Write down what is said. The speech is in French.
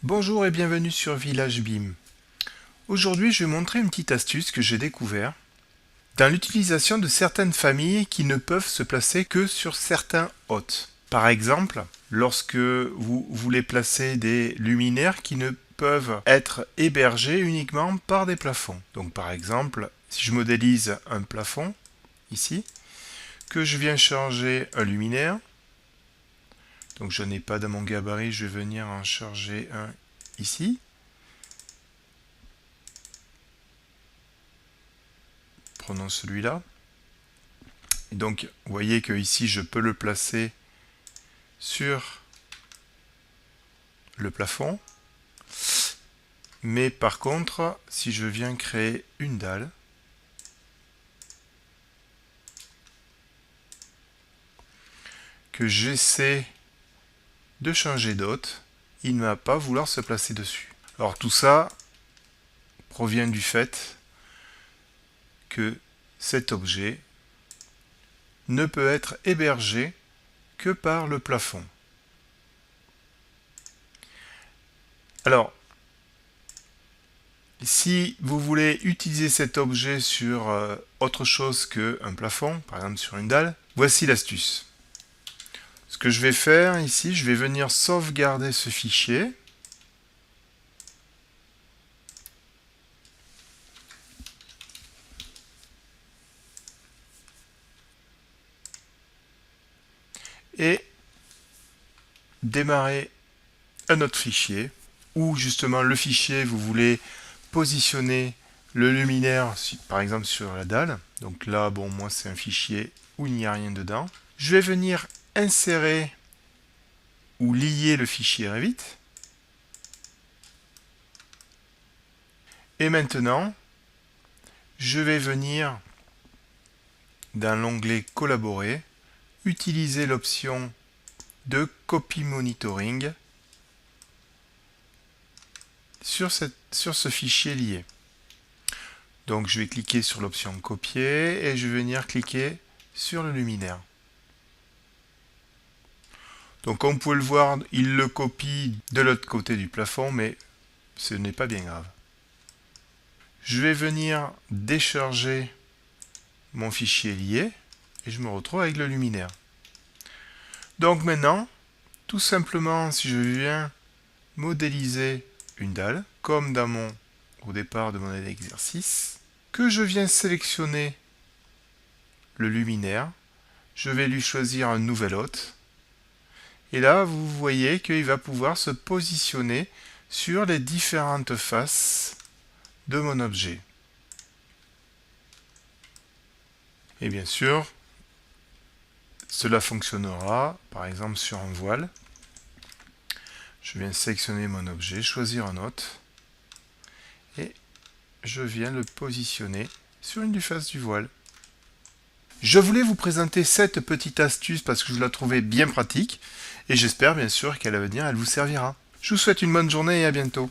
Bonjour et bienvenue sur Village BIM. Aujourd'hui, je vais montrer une petite astuce que j'ai découvert dans l'utilisation de certaines familles qui ne peuvent se placer que sur certains hôtes. Par exemple, lorsque vous voulez placer des luminaires qui ne peuvent être hébergés uniquement par des plafonds. Donc par exemple, si je modélise un plafond ici, que je viens charger un luminaire, donc je n'ai pas dans mon gabarit, je vais venir en charger un ici. Prenons celui-là. Et donc, vous voyez que ici, je peux le placer sur le plafond. Mais par contre, si je viens créer une dalle, que j'essaie de changer d'hôte, il ne va pas vouloir se placer dessus. Alors tout ça provient du fait que cet objet ne peut être hébergé que par le plafond. Alors, si vous voulez utiliser cet objet sur autre chose qu'un plafond, par exemple sur une dalle, voici l'astuce. Ce que je vais faire ici, je vais venir sauvegarder ce fichier. Et démarrer un autre fichier où justement le fichier vous voulez positionner le luminaire par exemple sur la dalle. Donc là, bon, moi c'est un fichier où il n'y a rien dedans. Je vais venir insérer ou lier le fichier Revit. Et maintenant, je vais venir dans l'onglet Collaborer, utiliser l'option de Copy Monitoring sur ce fichier lié. Donc je vais cliquer sur l'option Copier et je vais venir cliquer sur le luminaire. Donc comme vous pouvez le voir, il le copie de l'autre côté du plafond, mais ce n'est pas bien grave. Je vais venir décharger mon fichier lié et je me retrouve avec le luminaire. Donc maintenant, tout simplement, si je viens modéliser une dalle, comme au départ de mon exercice, que je viens sélectionner le luminaire, je vais lui choisir un nouvel hôte. Et là, vous voyez qu'il va pouvoir se positionner sur les différentes faces de mon objet. Et bien sûr, cela fonctionnera par exemple sur un voile. Je viens sélectionner mon objet, choisir un hôte et je viens le positionner sur une des faces du voile. Je voulais vous présenter cette petite astuce parce que je la trouvais bien pratique et j'espère bien sûr qu'à l'avenir elle vous servira. Je vous souhaite une bonne journée et à bientôt.